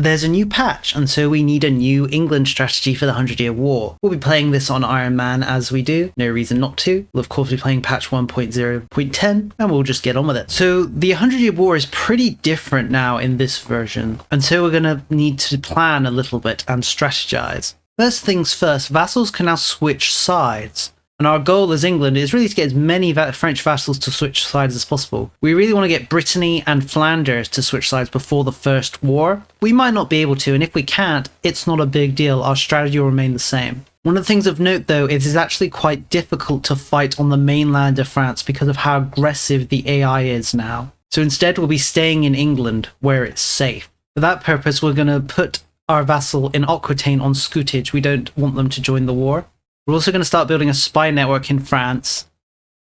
there's a new patch, and so we need a new England strategy for the 100-Year War. We'll be playing this on Iron Man as we do, no reason not to. We'll of course be playing patch 1.0.10, and we'll just get on with it. So the 100-Year War is pretty different now in this version, and so we're going to need to plan a little bit and strategize. First things first, vassals can now switch sides. And our goal as England is really to get as many French vassals to switch sides as possible. We really want to get Brittany and Flanders to switch sides before the first war. We might not be able to, and if we can't, it's not a big deal. Our strategy will remain the same. One of the things of note, though, is it's actually quite difficult to fight on the mainland of France because of how aggressive the AI is now. So instead, we'll be staying in England, where it's safe. For that purpose, we're going to put our vassal in Aquitaine on scutage. We don't want them to join the war. We're also going to start building a spy network in France.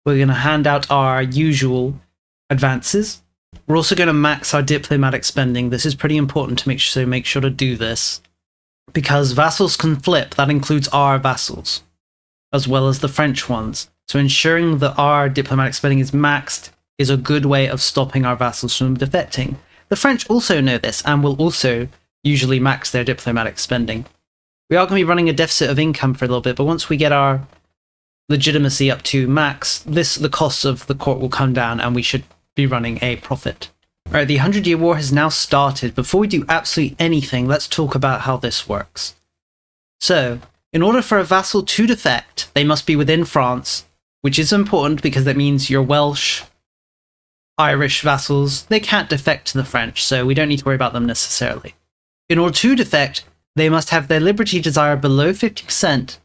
We're going to hand out our usual advances. We're also going to max our diplomatic spending. This is pretty important to make sure to do this. Because vassals can flip, that includes our vassals, as well as the French ones. So ensuring that our diplomatic spending is maxed is a good way of stopping our vassals from defecting. The French also know this and will also usually max their diplomatic spending. We are going to be running a deficit of income for a little bit, but once we get our legitimacy up to max, the costs of the court will come down and we should be running a profit. Alright, the 100-Year War has now started. Before we do absolutely anything, let's talk about how this works. So, in order for a vassal to defect, they must be within France, which is important because that means your Welsh, Irish vassals, they can't defect to the French, so we don't need to worry about them necessarily. In order to defect, they must have their liberty desire below 50%,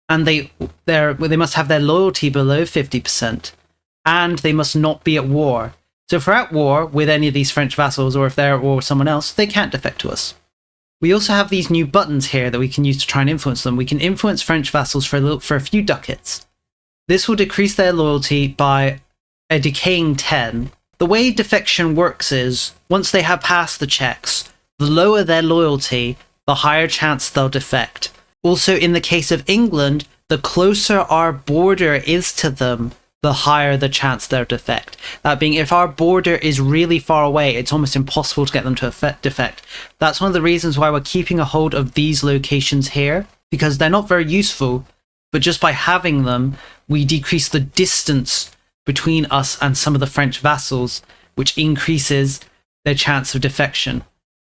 and they must have their loyalty below 50%, and they must not be at war. So if we're at war with any of these French vassals, or if they're at war with someone else, they can't defect to us. We also have these new buttons here that we can use to try and influence them. We can influence French vassals for a few ducats. This will decrease their loyalty by a decaying 10. The way defection works is, once they have passed the checks, the lower their loyalty, the higher chance they'll defect. Also, in the case of England, the closer our border is to them, the higher the chance they'll defect. That being, if our border is really far away, it's almost impossible to get them to defect. That's one of the reasons why we're keeping a hold of these locations here, because they're not very useful, but just by having them, we decrease the distance between us and some of the French vassals, which increases their chance of defection.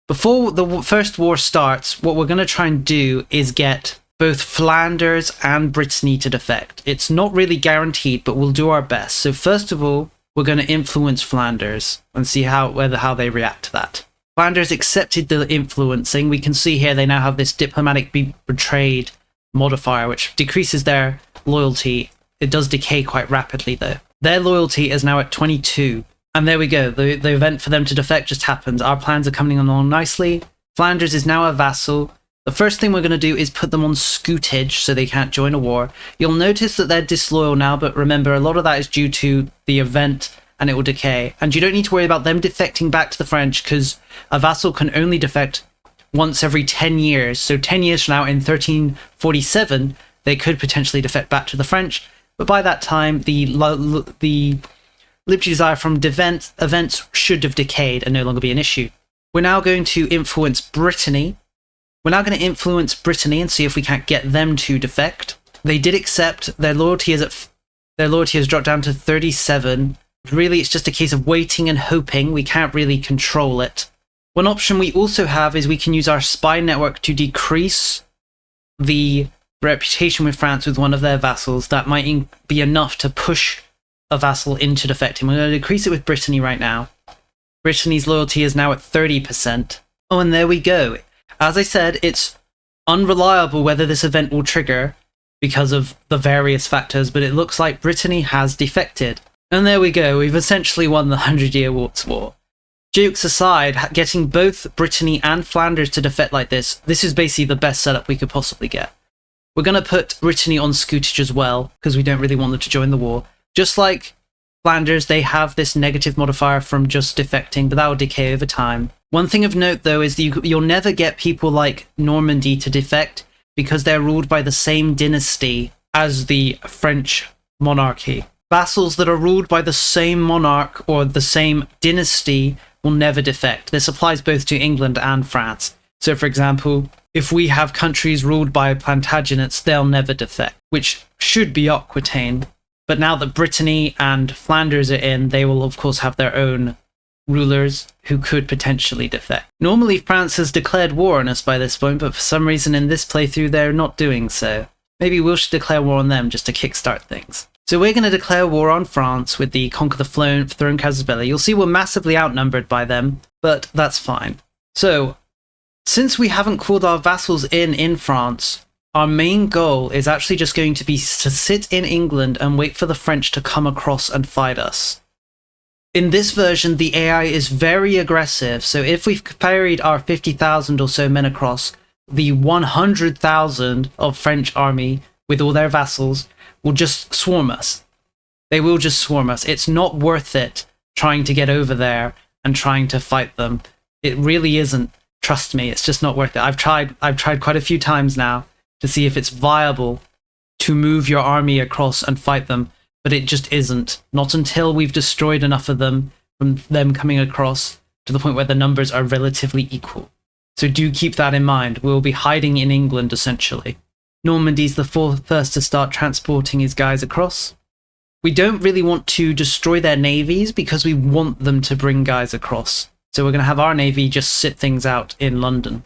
Before the first war starts, what we're going to try and do is get both Flanders and Brittany to defect. It's not really guaranteed, but we'll do our best. So first of all, we're going to influence Flanders and see how they react to that. Flanders accepted the influencing. We can see here they now have this diplomatic be betrayed modifier, which decreases their loyalty. It does decay quite rapidly though. Their loyalty is now at 22. And there we go, the event for them to defect just happened. Our plans are coming along nicely. Flanders is now a vassal. The first thing we're going to do is put them on scutage so they can't join a war. You'll notice that they're disloyal now, but remember, a lot of that is due to the event and it will decay. And you don't need to worry about them defecting back to the French because a vassal can only defect once every 10 years. So 10 years from now, in 1347, they could potentially defect back to the French. But by that time, the liberty desire from events should have decayed and no longer be an issue. We're now going to influence Brittany. We're now going to influence Brittany and see if we can't get them to defect. They did accept. Their loyalty has dropped down to 37. Really, it's just a case of waiting and hoping. We can't really control it. One option we also have is we can use our spy network to decrease the reputation with France with one of their vassals. That might be enough to push a vassal into defecting. We're going to decrease it with Brittany right now. Brittany's loyalty is now at 30%. Oh, and there we go. As I said, it's unreliable whether this event will trigger because of the various factors, but it looks like Brittany has defected. And there we go, we've essentially won the 100-Year War. Jokes aside, getting both Brittany and Flanders to defect like this is basically the best setup we could possibly get. We're going to put Brittany on scutage as well, because we don't really want them to join the war. Just like Flanders, they have this negative modifier from just defecting, but that will decay over time. One thing of note, though, is that you'll never get people like Normandy to defect because they're ruled by the same dynasty as the French monarchy. Vassals that are ruled by the same monarch or the same dynasty will never defect. This applies both to England and France. So for example, if we have countries ruled by Plantagenets, they'll never defect, which should be Aquitaine. But now that Brittany and Flanders are in, they will of course have their own rulers who could potentially defect. Normally France has declared war on us by this point, but for some reason in this playthrough they're not doing so. Maybe we should declare war on them just to kickstart things. So we're going to declare war on France with the Conquer the Throne Casus Belli. You'll see we're massively outnumbered by them, but that's fine. So, since we haven't called our vassals in France, our main goal is actually just going to be to sit in England and wait for the French to come across and fight us. In this version, the AI is very aggressive, so if we've carried our 50,000 or so men across, the 100,000 of French army with all their vassals will just swarm us. They will just swarm us. It's not worth it trying to get over there and trying to fight them. It really isn't. Trust me, it's just not worth it. I've tried quite a few times now to see if it's viable to move your army across and fight them, but it just isn't. Not until we've destroyed enough of them from them coming across to the point where the numbers are relatively equal. So do keep that in mind. We'll be hiding in England, essentially. Normandy's the first to start transporting his guys across. We don't really want to destroy their navies because we want them to bring guys across. So we're going to have our navy just sit things out in London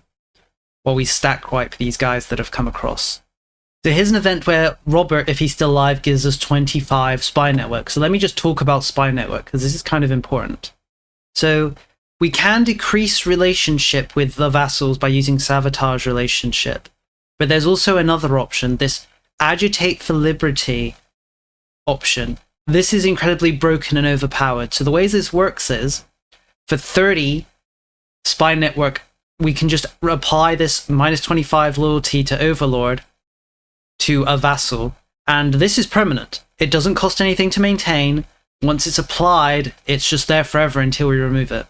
while we stack wipe these guys that have come across. So here's an event where Robert, if he's still alive, gives us 25 spy network. So let me just talk about spy network, because this is kind of important. So we can decrease relationship with the vassals by using sabotage relationship. But there's also another option, this agitate for liberty option. This is incredibly broken and overpowered. So the ways this works is, for 30 spy network, we can just apply this minus 25 loyalty to Overlord to a vassal, and this is permanent. It doesn't cost anything to maintain. Once it's applied, it's just there forever until we remove it.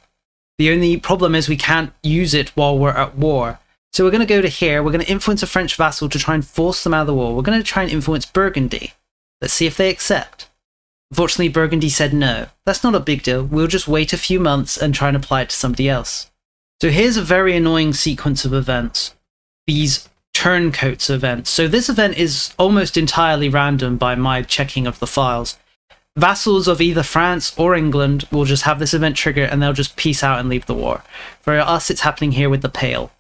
The only problem is we can't use it while we're at war. So we're going to go to here, we're going to influence a French vassal to try and force them out of the war. We're going to try and influence Burgundy. Let's see if they accept. Unfortunately, Burgundy said no. That's not a big deal. We'll just wait a few months and try and apply it to somebody else. So here's a very annoying sequence of events. These turncoats events. So this event is almost entirely random by my checking of the files. Vassals of either France or England will just have this event trigger and they'll just peace out and leave the war. For us, it's happening here with the Pale.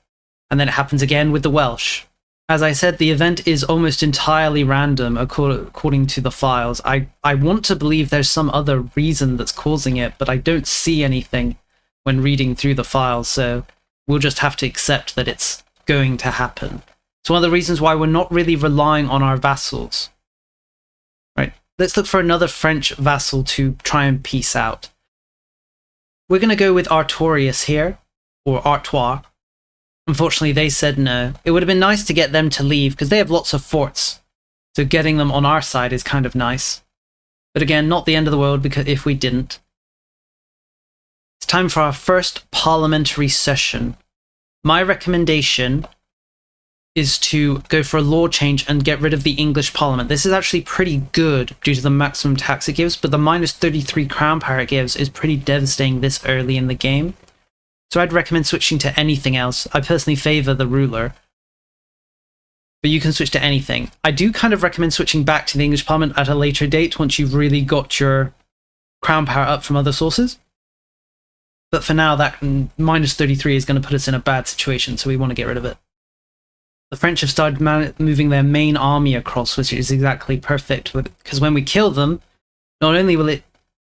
And then it happens again with the Welsh. As I said, the event is almost entirely random according to the files. I want to believe there's some other reason that's causing it, but I don't see anything when reading through the files, so we'll just have to accept that it's going to happen. It's one of the reasons why we're not really relying on our vassals. Right, let's look for another French vassal to try and peace out. We're going to go with Artorius here, or Artois. Unfortunately, they said no. It would have been nice to get them to leave, because they have lots of forts. So getting them on our side is kind of nice. But again, not the end of the world because if we didn't. It's time for our first parliamentary session. My recommendation is to go for a law change and get rid of the English Parliament. This is actually pretty good due to the maximum tax it gives, but the minus 33 crown power it gives is pretty devastating this early in the game. So I'd recommend switching to anything else. I personally favor the ruler, but you can switch to anything. I do kind of recommend switching back to the English Parliament at a later date once you've really got your crown power up from other sources. But for now, that minus 33 is going to put us in a bad situation, so we want to get rid of it. The French have started moving their main army across, which is exactly perfect, because when we kill them, not only will it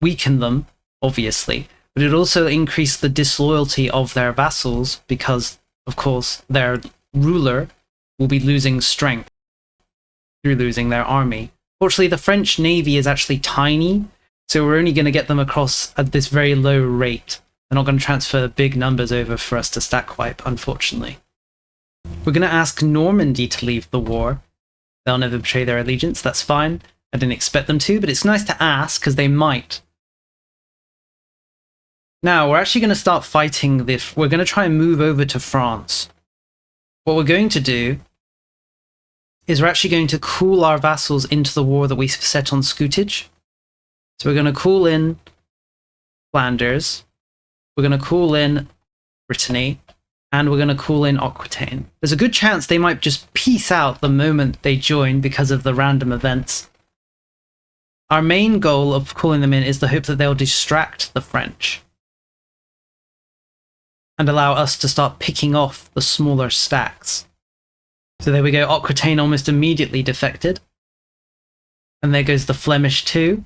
weaken them, obviously, but it also increase the disloyalty of their vassals, because, of course, their ruler will be losing strength through losing their army. Fortunately, the French navy is actually tiny, so we're only going to get them across at this very low rate. They're not going to transfer big numbers over for us to stack wipe, unfortunately. We're going to ask Normandy to leave the war. They'll never betray their allegiance, that's fine. I didn't expect them to, but it's nice to ask, because they might. Now, we're actually going to start fighting this. We're going to try and move over to France. What we're going to do is we're actually going to call our vassals into the war that we set on Scootage. So we're going to call in Flanders. We're going to call in Brittany. and we're going to call in Aquitaine. There's a good chance they might just peace out the moment they join because of the random events. Our main goal of calling them in is the hope that they'll distract the French and allow us to start picking off the smaller stacks. So there we go, Aquitaine almost immediately defected. And there goes the Flemish too.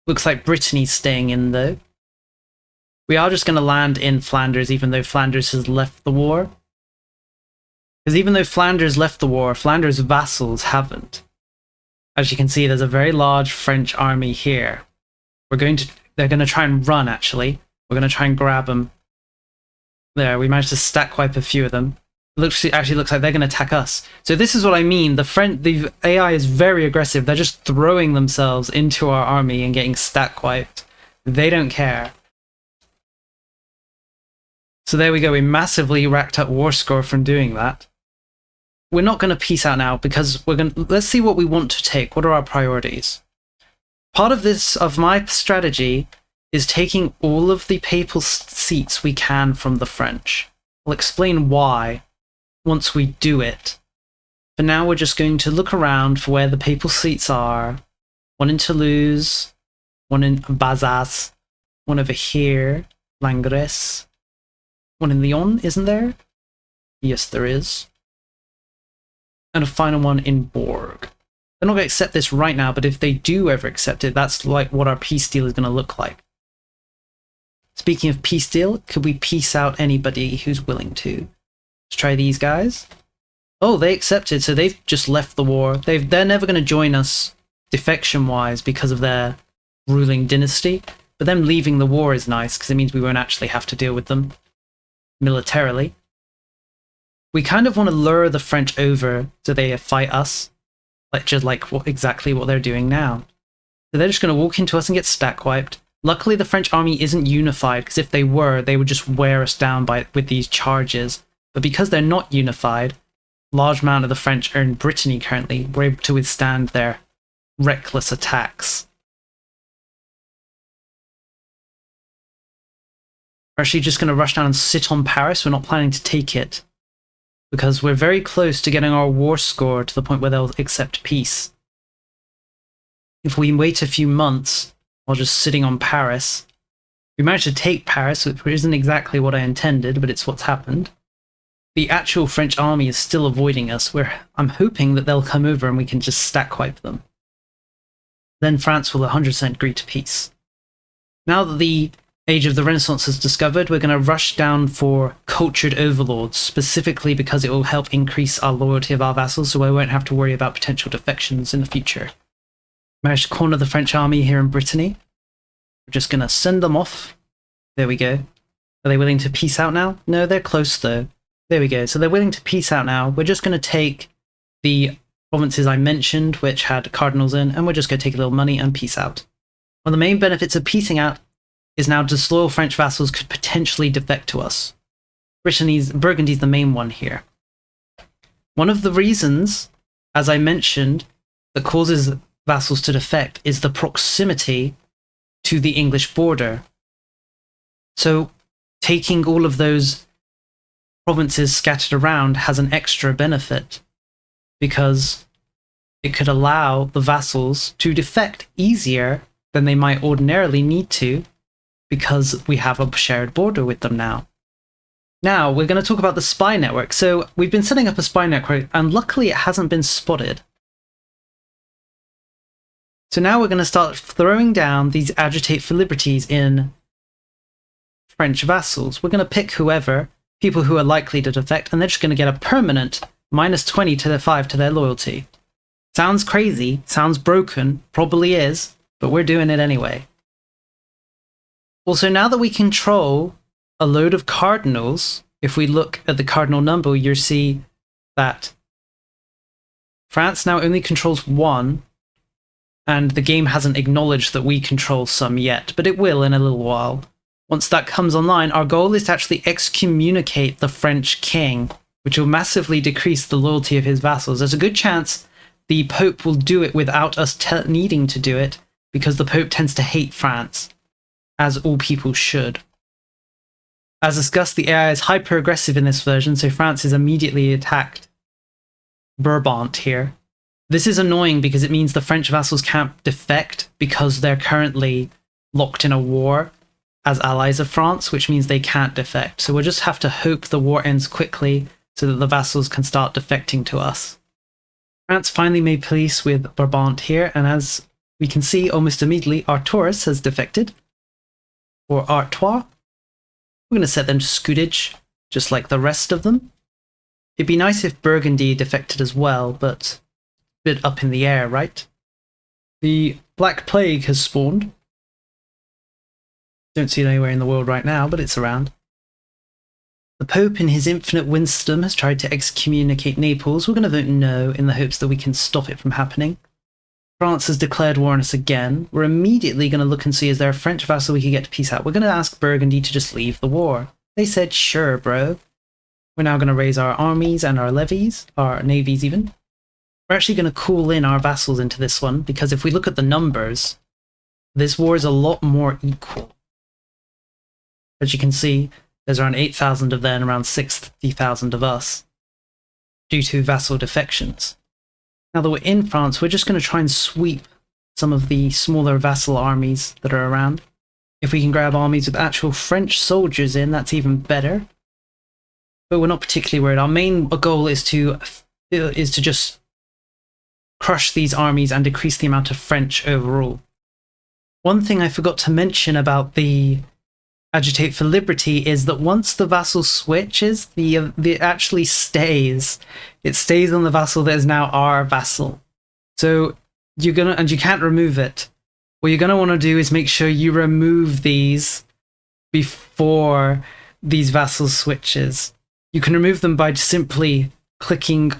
Looks like Brittany's staying in though. We are just going to land in Flanders even though Flanders has left the war. Because even though Flanders left the war, Flanders' vassals haven't. As you can see, there's a very large French army here. They're going to try and run, actually. We're going to try and grab them. There, we managed to stack wipe a few of them. Actually looks like they're going to attack us. So this is what I mean. The AI is very aggressive. They're just throwing themselves into our army and getting stack wiped. They don't care. So there we go. We massively racked up war score from doing that. We're not going to peace out now because let's see what we want to take. What are our priorities? Part of my strategy is taking all of the papal seats we can from the French. I'll explain why once we do it. For now, we're just going to look around for where the papal seats are. One in Toulouse, one in Vassals, one over here, Langres, one in Lyon, isn't there? Yes, there is. And a final one in Bourg. They're not going to accept this right now, but if they do ever accept it, that's like what our peace deal is going to look like. Speaking of peace deal, could we peace out anybody who's willing to? Let's try these guys. Oh, they accepted, so they've just left the war. They're never going to join us defection-wise because of their ruling dynasty, but them leaving the war is nice because it means we won't actually have to deal with them militarily. We kind of want to lure the French over so they fight us, exactly what they're doing now. So they're just going to walk into us and get stack wiped. Luckily, the French army isn't unified, because if they were, they would just wear us down with these charges. But because they're not unified, large amount of the French are in Brittany currently. We're able to withstand their reckless attacks. We're actually just going to rush down and sit on Paris. We're not planning to take it, because we're very close to getting our war score to the point where they'll accept peace. If we wait a few months while just sitting on Paris, we managed to take Paris, which isn't exactly what I intended, but it's what's happened. The actual French army is still avoiding us. I'm hoping that they'll come over and we can just stack wipe them. Then France will 100% agree to peace. Now that the Age of the Renaissance is discovered, we're going to rush down for cultured overlords, specifically because it will help increase our loyalty of our vassals, so I won't have to worry about potential defections in the future. Managed to corner the French army here in Brittany. We're just going to send them off. There we go. Are they willing to peace out now? No, they're close though. There we go. So they're willing to peace out now. We're just going to take the provinces I mentioned, which had cardinals in, and we're just going to take a little money and peace out. One of the main benefits of peacing out is now disloyal French vassals could potentially defect to us. Burgundy's the main one here. One of the reasons, as I mentioned, that causes vassals to defect is the proximity to the English border. So taking all of those provinces scattered around has an extra benefit, because it could allow the vassals to defect easier than they might ordinarily need to, because we have a shared border with them now. Now, we're going to talk about the spy network. So we've been setting up a spy network, and luckily it hasn't been spotted. So now we're going to start throwing down these agitate for liberties in French vassals. We're going to pick whoever, people who are likely to defect, and they're just going to get a permanent -20 to their 5 to their loyalty. Sounds crazy, sounds broken, probably is, but we're doing it anyway. Also, now that we control a load of cardinals, if we look at the cardinal number, you'll see that France now only controls 1, and the game hasn't acknowledged that we control some yet, but it will in a little while. Once that comes online, our goal is to actually excommunicate the French king, which will massively decrease the loyalty of his vassals. There's a good chance the Pope will do it without us needing to do it, because the Pope tends to hate France, as all people should. As discussed, the AI is hyper-aggressive in this version, so France is immediately attacked Brabant here. This is annoying because it means the French vassals can't defect because they're currently locked in a war as allies of France, which means they can't defect. So we'll just have to hope the war ends quickly so that the vassals can start defecting to us. France finally made peace with Brabant here, and as we can see almost immediately, Artois has defected, or Artois. We're going to set them to scutage, just like the rest of them. It'd be nice if Burgundy defected as well, but a bit up in the air, right? The Black Plague has spawned. Don't see it anywhere in the world right now, but it's around. The Pope, in his infinite wisdom, has tried to excommunicate Naples. We're going to vote no in the hopes that we can stop it from happening. France has declared war on us again. We're immediately going to look and see is there a French vassal we can get to peace out. We're going to ask Burgundy to just leave the war. They said, sure, bro. We're now going to raise our armies and our levies, our navies even. We're actually going to call in our vassals into this one, because if we look at the numbers, this war is a lot more equal. As you can see, there's around 8,000 of them, around 60,000 of us, due to vassal defections. Now that we're in France, we're just going to try and sweep some of the smaller vassal armies that are around. If we can grab armies with actual French soldiers in, that's even better. But we're not particularly worried. Our main goal is to just crush these armies and decrease the amount of French overall. One thing I forgot to mention about the Agitate for Liberty is that once the vassal switches, it actually stays. It stays on the vassal that is now our vassal. So you can't remove it. What you're gonna want to do is make sure you remove these before these vassal switches. You can remove them by simply right-clicking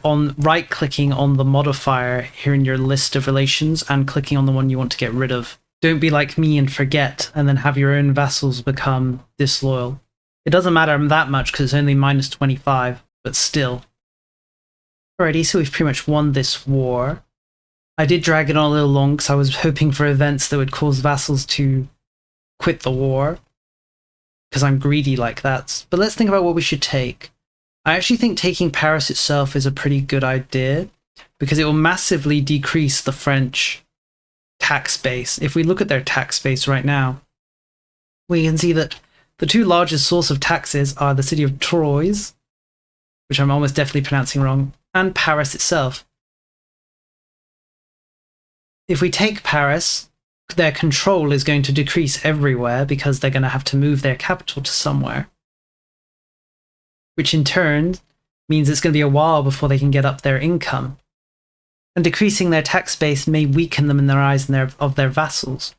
on the modifier here in your list of relations and clicking on the one you want to get rid of. Don't be like me and forget and then have your own vassals become disloyal. It doesn't matter that much because it's only minus 25, but still. Alrighty, so we've pretty much won this war. I did drag it on a little long because I was hoping for events that would cause vassals to quit the war, because I'm greedy like that. But let's think about what we should take. I actually think taking Paris itself is a pretty good idea, because it will massively decrease the French tax base. If we look at their tax base right now, we can see that the two largest source of taxes are the city of Troyes, which I'm almost definitely pronouncing wrong, and Paris itself. If we take Paris, their control is going to decrease everywhere because they're going to have to move their capital to somewhere, which in turn means it's going to be a while before they can get up their income. And decreasing their tax base may weaken them in their eyes and of their vassals.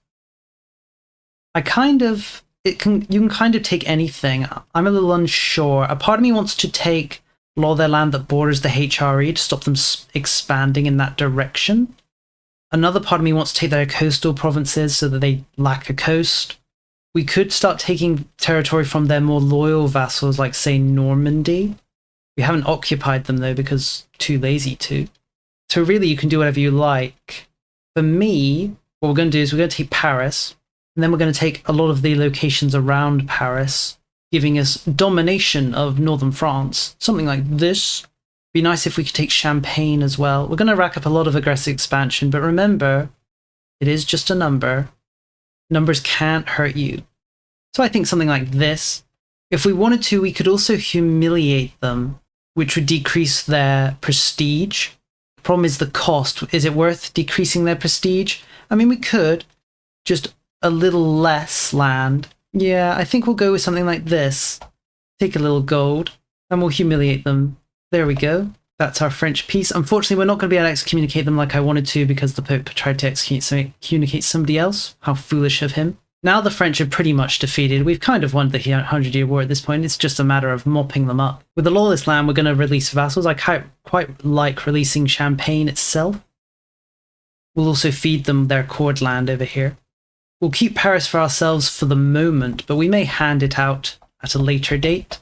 You can kind of take anything. I'm a little unsure. A part of me wants to take a lot of their land that borders the HRE to stop them expanding in that direction. Another part of me wants to take their coastal provinces so that they lack a coast. We could start taking territory from their more loyal vassals, like say Normandy. We haven't occupied them though because too lazy to. So really, you can do whatever you like. For me, what we're going to do is we're going to take Paris, and then we're going to take a lot of the locations around Paris, giving us domination of northern France. Something like this. Be nice if we could take Champagne as well. We're going to rack up a lot of aggressive expansion, but remember, it is just a number. Numbers can't hurt you. So I think something like this. If we wanted to, we could also humiliate them, which would decrease their prestige. Problem is the cost. Is it worth decreasing their prestige? I mean, we could. Just a little less land. Yeah, I think we'll go with something like this. Take a little gold, and we'll humiliate them. There we go. That's our French peace. Unfortunately, we're not going to be able to excommunicate them like I wanted to because the Pope tried to excommunicate somebody else. How foolish of him. Now the French are pretty much defeated. We've kind of won the 100-year war at this point. It's just a matter of mopping them up. With the lawless land, we're going to release vassals. I quite like releasing Champagne itself. We'll also feed them their cord land over here. We'll keep Paris for ourselves for the moment, but we may hand it out at a later date.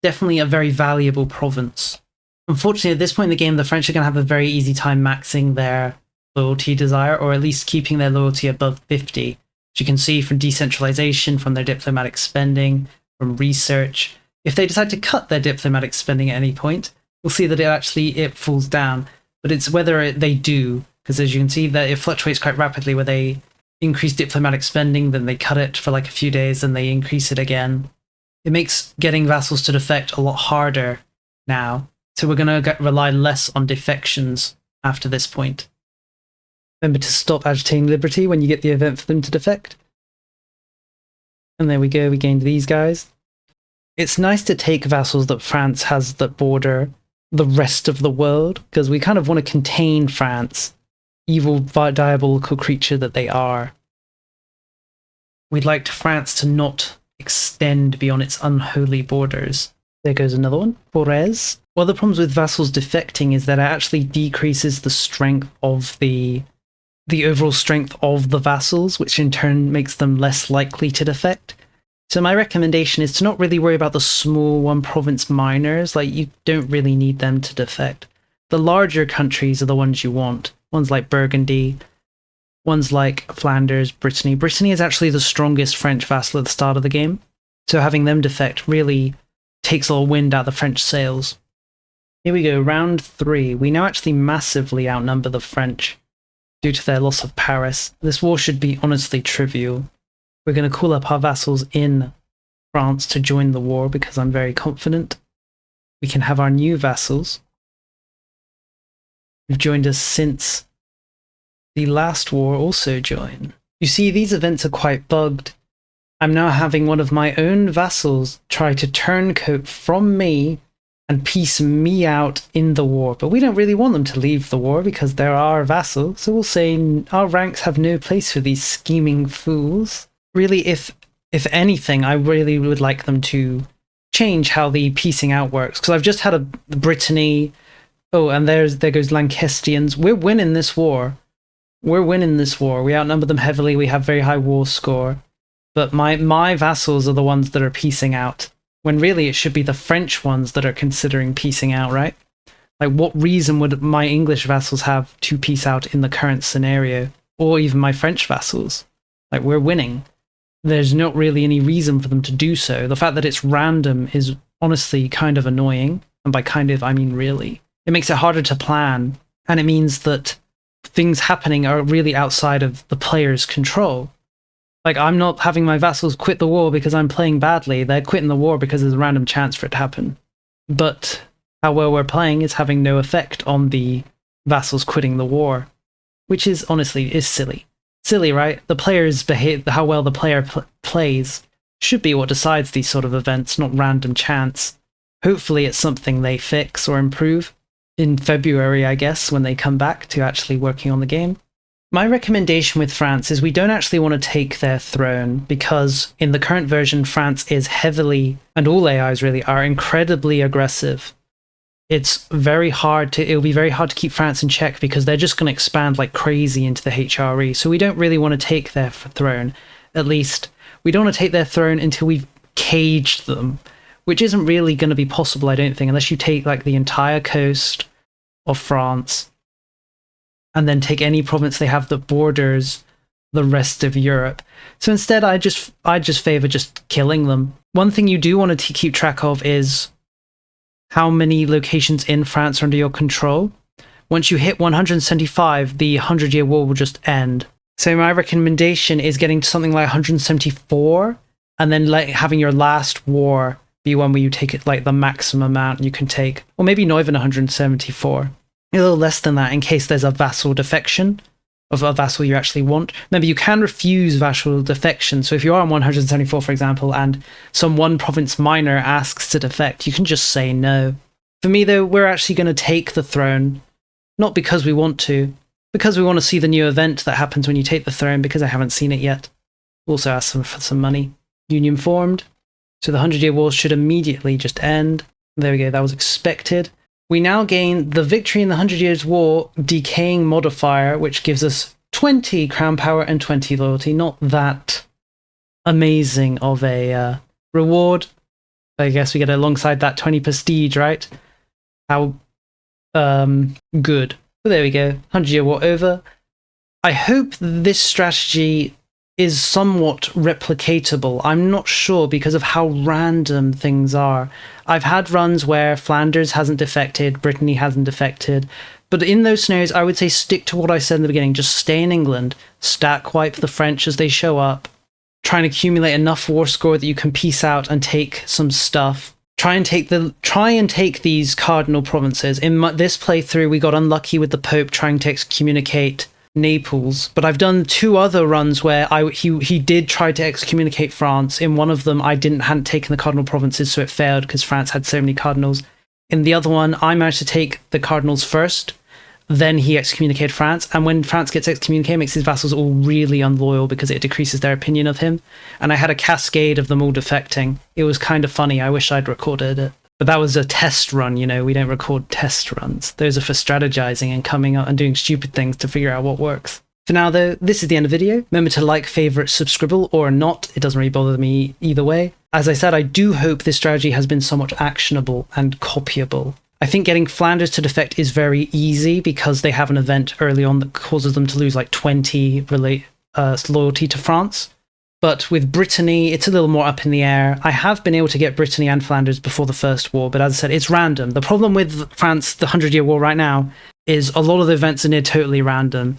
Definitely a very valuable province. Unfortunately, at this point in the game, the French are going to have a very easy time maxing their loyalty desire, or at least keeping their loyalty above 50. As you can see from decentralization, from their diplomatic spending, from research. If they decide to cut their diplomatic spending at any point, we'll see that it falls down. But it's whether they do, because as you can see that it fluctuates quite rapidly where they increase diplomatic spending, then they cut it for like a few days, then they increase it again. It makes getting vassals to defect a lot harder now. So we're going to rely less on defections after this point. Remember to stop agitating liberty when you get the event for them to defect. And there we go, we gained these guys. It's nice to take vassals that France has that border the rest of the world, because we kind of want to contain France, evil, diabolical creature that they are. We'd like France to not extend beyond its unholy borders. There goes another one, Forez. One of the problems with vassals defecting is that it actually decreases the strength of the overall strength of the vassals, which in turn makes them less likely to defect. So my recommendation is to not really worry about the small one province minors, like you don't really need them to defect. The larger countries are the ones you want, ones like Burgundy, ones like Flanders, Brittany. Brittany is actually the strongest French vassal at the start of the game, so having them defect really takes a little wind out of the French sails. Here we go, round 3. We now actually massively outnumber the French due to their loss of Paris. This war should be honestly trivial. We're going to call up our vassals in France to join the war because I'm very confident we can have our new vassals who've joined us since the last war also join. You see, these events are quite bugged. I'm now having one of my own vassals try to turncoat from me and piece me out in the war, but we don't really want them to leave the war because they're our vassals, so we'll say our ranks have no place for these scheming fools. Really, if anything, I really would like them to change how the piecing out works, because I've just had a Brittany. Oh, and there goes Lancastrians. We're winning this war. We're winning this war. We outnumber them heavily. We have very high war score. But my vassals are the ones that are piecing out, when really it should be the French ones that are considering piecing out, right? Like, what reason would my English vassals have to piece out in the current scenario? Or even my French vassals? Like, we're winning. There's not really any reason for them to do so. The fact that it's random is honestly kind of annoying. And by kind of, I mean really. It makes it harder to plan. And it means that things happening are really outside of the player's control. Like, I'm not having my vassals quit the war because I'm playing badly. They're quitting the war because there's a random chance for it to happen. But how well we're playing is having no effect on the vassals quitting the war. Which is, honestly, is silly. Silly, right? The players behave, how well the player plays should be what decides these sort of events, not random chance. Hopefully it's something they fix or improve in February, I guess, when they come back to actually working on the game. My recommendation with France is we don't actually want to take their throne, because in the current version, France is heavily, and all AIs really, are incredibly aggressive. It's very hard it'll be very hard to keep France in check because they're just going to expand like crazy into the HRE. So we don't really want to take their throne. At least we don't want to take their throne until we've caged them, which isn't really going to be possible, I don't think, unless you take like the entire coast of France and then take any province they have that borders the rest of Europe. So instead, I just favor just killing them. One thing you do want to keep track of is how many locations in France are under your control. Once you hit 175, the 100-year war will just end. So my recommendation is getting to something like 174, and then having your last war be one where you take it like the maximum amount you can take, or maybe not even 174. A little less than that in case there's a vassal defection of a vassal you actually want. Remember, you can refuse vassal defection. So if you are on 174, for example, and some one province minor asks to defect, you can just say no. For me, though, we're actually going to take the throne, not because we want to, because we want to see the new event that happens when you take the throne, because I haven't seen it yet. Also ask them for some money. Union formed. So the 100-year war should immediately just end. There we go, that was expected. We now gain the victory in the 100 Years' War decaying modifier, which gives us 20 crown power and 20 loyalty. Not that amazing of a reward. I guess we get alongside that 20 prestige, right? How good. But there we go, 100-year war over. I hope this strategy is somewhat replicatable. I'm not sure because of how random things are. I've had runs where Flanders hasn't defected, Brittany hasn't defected, but in those scenarios, I would say stick to what I said in the beginning. Just stay in England, stack wipe the French as they show up, try and accumulate enough war score that you can peace out and take some stuff. Try and take these cardinal provinces. In this playthrough, we got unlucky with the Pope trying to excommunicate Naples, but I've done 2 other runs where he did try to excommunicate France. In one of them, I hadn't taken the cardinal provinces, so it failed because France had so many cardinals. In the other one, I managed to take the cardinals first, then he excommunicated France, and when France gets excommunicated, it makes his vassals all really unloyal because it decreases their opinion of him. And I had a cascade of them all defecting. It was kind of funny. I wish I'd recorded it. But that was a test run, you know, we don't record test runs. Those are for strategizing and coming up and doing stupid things to figure out what works. For now though, this is the end of the video. Remember to like, favorite, subscribe, or not. It doesn't really bother me either way. As I said, I do hope this strategy has been somewhat actionable and copyable. I think getting Flanders to defect is very easy because they have an event early on that causes them to lose like 20 loyalty to France. But with Brittany, it's a little more up in the air. I have been able to get Brittany and Flanders before the First War, but as I said, it's random. The problem with France, the 100-Year War right now, is a lot of the events are near totally random.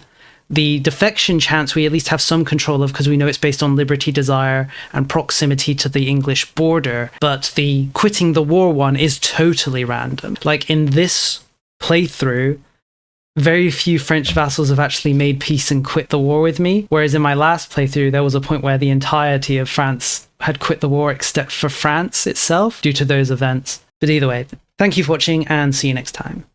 The defection chance we at least have some control of because we know it's based on liberty, desire, and proximity to the English border, but the quitting the war one is totally random. Like in this playthrough, very few French vassals have actually made peace and quit the war with me, whereas in my last playthrough there was a point where the entirety of France had quit the war except for France itself due to those events. But either way, thank you for watching and see you next time.